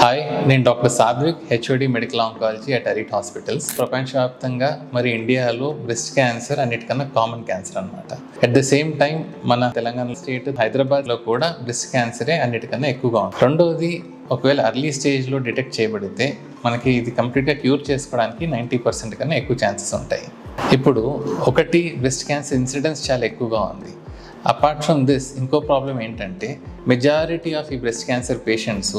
Hi, నేను doctor Sadvik, HOD medical oncology at Arit hospitals. ప్రపంచవ్యాప్తంగా మరి ఇండియాలో బ్రెస్ట్ క్యాన్సర్ అన్నిటికన్నా కామన్ క్యాన్సర్ అనమాట. అట్ ద సేమ్ టైం మన తెలంగాణ స్టేట్ హైదరాబాద్లో కూడా బ్రెస్ట్ క్యాన్సరే అన్నిటికన్నా ఎక్కువగా ఉంటుంది. రెండోది, ఒకవేళ అర్లీ స్టేజ్లో డిటెక్ట్ చేయబడితే మనకి ఇది కంప్లీట్గా క్యూర్ చేసుకోవడానికి 90% కన్నా ఎక్కువ ఛాన్సెస్ ఉంటాయి. ఇప్పుడు ఒకటి, బ్రెస్ట్ క్యాన్సర్ ఇన్సిడెన్స్ చాలా ఎక్కువగా ఉంది. అపార్ట్ ఫ్రమ్ దిస్, ఇంకో ప్రాబ్లం ఏంటంటే మెజారిటీ ఆఫ్ ఈ breast cancer patients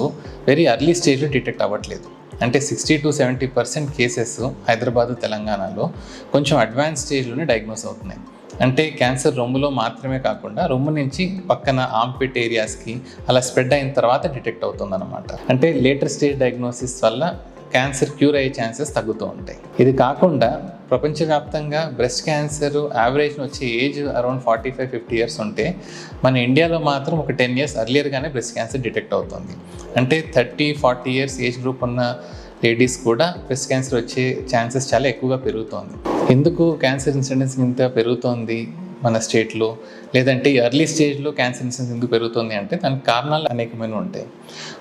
very early స్టేజ్లో డిటెక్ట్ అవ్వట్లేదు. అంటే 60-70% కేసెస్ హైదరాబాదు, తెలంగాణలో కొంచెం అడ్వాన్స్ స్టేజ్లోనే డయాగ్నోస్ అవుతున్నాయి. అంటే క్యాన్సర్ రొమ్ములో మాత్రమే కాకుండా రొమ్ము నుంచి పక్కన ఆంపిట్ ఏరియాస్కి అలా స్ప్రెడ్ అయిన తర్వాత డిటెక్ట్ అవుతుందన్నమాట. అంటే లేటర్ స్టేజ్ డయాగ్నోసిస్ వల్ల క్యాన్సర్ క్యూర్ అయ్యే ఛాన్సెస్ తగ్గుతూ ఉంటాయి. ఇది కాకుండా ప్రపంచవ్యాప్తంగా బ్రెస్ట్ క్యాన్సర్ యావరేజ్ని వచ్చే ఏజ్ అరౌండ్ 45-50 ఇయర్స్ ఉంటే మన ఇండియాలో మాత్రం ఒక 10 ఇయర్స్ అర్లియర్గానే బ్రెస్ట్ క్యాన్సర్ డిటెక్ట్ అవుతుంది. అంటే 30-40 ఇయర్స్ ఏజ్ గ్రూప్ ఉన్న లేడీస్ కూడా బ్రెస్ట్ క్యాన్సర్ వచ్చే ఛాన్సెస్ చాలా ఎక్కువగా పెరుగుతోంది. ఎందుకు క్యాన్సర్ ఇన్సిడెన్స్ ఇంత పెరుగుతోంది మన స్టేట్లో, లేదంటే ఎర్లీ స్టేజ్లో క్యాన్సర్ ఇన్సిడెన్స్ ఎందుకు పెరుగుతుంది అంటే దానికి కారణాలు అనేకమైన ఉంటాయి.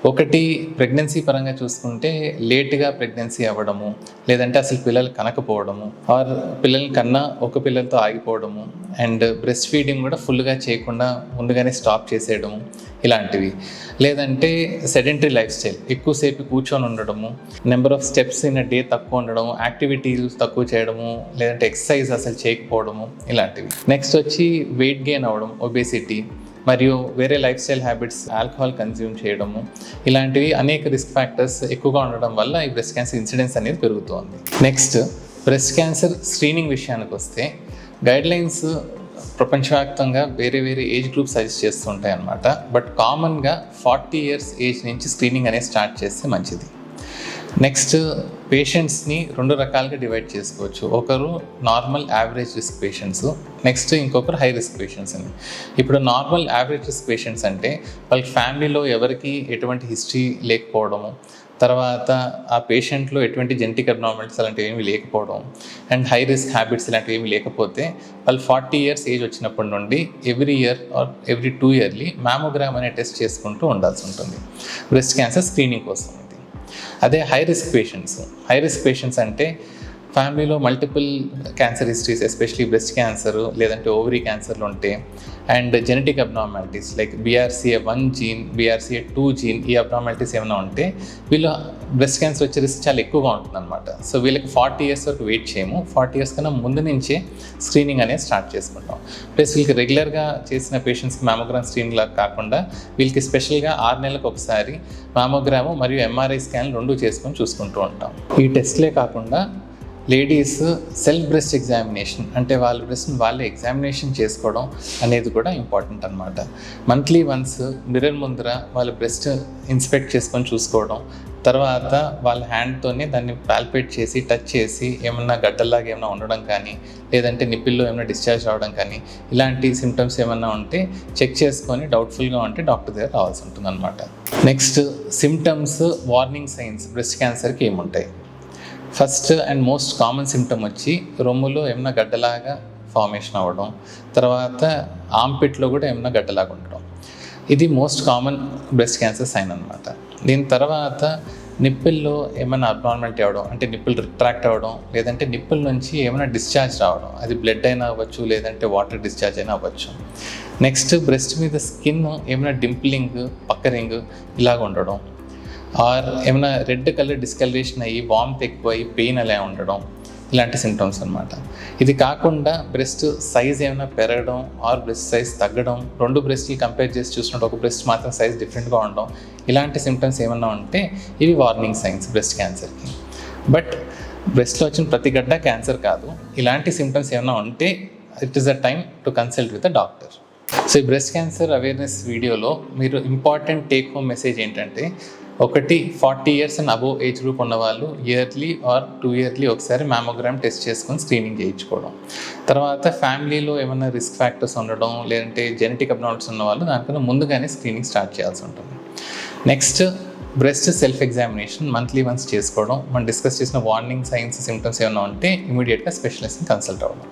ఒకటి, ప్రెగ్నెన్సీ పరంగా చూసుకుంటే లేట్గా ప్రెగ్నెన్సీ అవ్వడము, లేదంటే అసలు పిల్లలు కనకపోవడము, ఆర్ పిల్లల్ని కన్నా ఒక పిల్లలతో ఆగిపోవడము, అండ్ బ్రెస్ట్ ఫీడింగ్ కూడా ఫుల్గా చేయకుండా ముందుగానే స్టాప్ చేసేయడము, ఇలాంటివి. లేదంటే సెడెంటరీ లైఫ్ స్టైల్, ఎక్కువసేపు కూర్చొని ఉండడము, number of steps in day తక్కువ ఉండడము, యాక్టివిటీస్ తక్కువ చేయడము, లేదంటే ఎక్సర్సైజ్ అసలు చేయకపోవడము, ఇలాంటివి. నెక్స్ట్ వచ్చి వెయిట్ గెయిన్ అవ్వడం, ఒబేసిటీ, మరియు వేరే life style habits, alcohol consume చేయడము, ఇలాంటివి అనేక రిస్క్ ఫ్యాక్టర్స్ ఎక్కువగా ఉండడం వల్ల ఈ బ్రెస్ట్ క్యాన్సర్ ఇన్సిడెన్స్ అనేది పెరుగుతుంది. నెక్స్ట్, బ్రెస్ట్ క్యాన్సర్ స్క్రీనింగ్ విషయానికి వస్తే గైడ్లైన్స్ ప్రపంచవ్యాప్తంగా వేరే ఏజ్ గ్రూప్ సజెస్ట్ చేస్తుంటాయి అన్నమాట. బట్ కామన్గా 40 ఇయర్స్ ఏజ్ నుంచి స్క్రీనింగ్ అనేది స్టార్ట్ చేస్తే మంచిది. నెక్స్ట్, పేషెంట్స్ని 2 రకాలుగా డివైడ్ చేసుకోవచ్చు. ఒకరు normal average risk patients, next ఇంకొకరు హై రిస్క్ పేషెంట్స్ అని. ఇప్పుడు నార్మల్ యావరేజ్ రిస్క్ పేషెంట్స్ అంటే వాళ్ళ ఫ్యామిలీలో ఎవరికి ఎటువంటి హిస్టరీ లేకపోవడము, తర్వాత ఆ పేషెంట్లో ఎటువంటి జెనెటిక్ అబ్నార్మాలిటీస్ అలాంటివి ఏమీ లేకపోవడం, అండ్ హై రిస్క్ హ్యాబిట్స్ ఇలాంటివి ఏమీ లేకపోతే వాళ్ళు 40 ఇయర్స్ ఏజ్ వచ్చినప్పటి నుండి every year or every 2 yearly mammogram అనే టెస్ట్ చేసుకుంటూ ఉండాల్సి ఉంటుంది బ్రెస్ట్ క్యాన్సర్ స్క్రీనింగ్ కోసం. అదే హై రిస్క్ పేషెంట్స్ అంటే ఫ్యామిలీలో multiple cancer histories, especially breast cancer లేదంటే ఓవరీ క్యాన్సర్లు ఉంటే, and genetic abnormalities like BRCA1 gene, BRCA2 gene, ఈ అబ్నార్మాలిటీస్ ఏమైనా ఉంటే వీళ్ళు బ్రెస్ట్ క్యాన్సర్ వచ్చే రిస్క్ చాలా ఎక్కువగా ఉంటుందన్నమాట. సో వీళ్ళకి 40 ఇయర్స్ వరకు వెయిట్ చేయము, 40 ఇయర్స్ కన్నా ముందు నుంచే స్క్రీనింగ్ అనేది స్టార్ట్ చేసుకుంటాం. ప్లస్ వీళ్ళకి రెగ్యులర్గా చేసిన పేషెంట్స్కి మ్యామోగ్రామ్ స్క్రీనింగ్ లాగా కాకుండా వీళ్ళకి స్పెషల్గా 6 నెలలకు ఒకసారి మ్యామోగ్రాము మరియు MRI స్కాన్ 2 చేసుకొని చూసుకుంటూ ఉంటాం. ఈ టెస్ట్లే కాకుండా లేడీస్ సెల్ఫ్ బ్రెస్ట్ ఎగ్జామినేషన్, అంటే వాళ్ళ బ్రెస్ట్ని వాళ్ళే ఎగ్జామినేషన్ చేసుకోవడం అనేది కూడా ఇంపార్టెంట్ అనమాట. మంత్లీ వన్స్ మిర్రర్ ముందర వాళ్ళ బ్రెస్ట్ ఇన్స్పెక్ట్ చేసుకొని చూసుకోవడం, తర్వాత వాళ్ళ హ్యాండ్తోనే దాన్ని పాల్పేట్ చేసి టచ్ చేసి ఏమన్నా గడ్డల్లాగా ఏమైనా ఉండడం కానీ, లేదంటే నిప్పిల్లో ఏమైనా డిశ్చార్జ్ అవ్వడం కానీ, ఇలాంటి సిమ్టమ్స్ ఏమన్నా ఉంటే చెక్ చేసుకొని డౌట్ఫుల్గా ఉంటే డాక్టర్ దగ్గర రావాల్సి ఉంటుంది అనమాట. Next, symptoms, warning signs breast క్యాన్సర్కి ఏముంటాయి? First and most common symptom వచ్చి రొమ్ములో ఏమైనా గడ్డలాగా ఫార్మేషన్ అవ్వడం, తర్వాత ఆంపిట్లో కూడా ఏమైనా గడ్డలాగా ఉండడం. ఇది most common breast cancer sign అనమాట. దీని తర్వాత నిప్పుల్లో ఏమైనా అబ్నార్మాలిటీ అవ్వడం, అంటే నిప్పులు రిట్రాక్ట్ అవ్వడం, లేదంటే నిప్పుల నుంచి ఏమైనా డిశ్చార్జ్ రావడం, అది బ్లడ్ అయినా అవ్వచ్చు, లేదంటే వాటర్ డిశ్చార్జ్ అయినా అవ్వచ్చు. నెక్స్ట్, బ్రెస్ట్ మీద స్కిన్ ఏమైనా డింప్లింగ్, పక్కరింగ్ ఇలాగ ఉండడం, ఆర్ ఏమైనా రెడ్ కలర్ డిస్కలరేషన్ అయ్యి వామ్త్ ఎక్కువ అయ్యి పెయిన్ అలా ఉండడం, ఇలాంటి సిమ్టమ్స్ అనమాట. ఇది కాకుండా బ్రెస్ట్ సైజ్ ఏమైనా పెరగడం ఆర్ బ్రెస్ట్ సైజ్ తగ్గడం, 2 బ్రెస్ట్లు కంపేర్ చేసి చూసినట్టు ఒక బ్రెస్ట్ మాత్రం సైజ్ డిఫరెంట్గా ఉండడం, ఇలాంటి సిమ్టమ్స్ ఏమైనా ఉంటే ఇవి వార్నింగ్ సైన్స్ బ్రెస్ట్ క్యాన్సర్కి. బట్ బ్రెస్ట్లో వచ్చిన ప్రతి గడ్డ క్యాన్సర్ కాదు. ఇలాంటి సిమ్టమ్స్ ఏమైనా ఉంటే it is the time to consult with a doctor. So ఈ బ్రెస్ట్ క్యాన్సర్ అవేర్నెస్ వీడియోలో మీరు ఇంపార్టెంట్ టేక్ హోమ్ మెసేజ్ ఏంటంటే, ఒకటి, 40 years and above age group ఉన్నవాళ్ళు ఇయర్లీ ఆర్ 2 ఇయర్లీ ఒకసారి మ్యామోగ్రామ్ టెస్ట్ చేసుకొని స్క్రీనింగ్ చేయించుకోవడం. తర్వాత ఫ్యామిలీలో ఏమైనా రిస్క్ ఫ్యాక్టర్స్ ఉండడం, లేదంటే జెనెటిక్ అబ్నార్మాలిటీస్ ఉన్న వాళ్ళు దానికన్నా ముందుగానే స్క్రీనింగ్ స్టార్ట్ చేయాల్సి ఉంటుంది. Next, breast self examination monthly once చేసుకోవడం. మనం డిస్కస్ చేసిన వార్నింగ్ సైన్స్, సిమ్టమ్స్ ఏమైనా ఉంటే ఇమీడియట్గా స్పెషలిస్ట్ని కన్సల్ట్ అవ్వడం.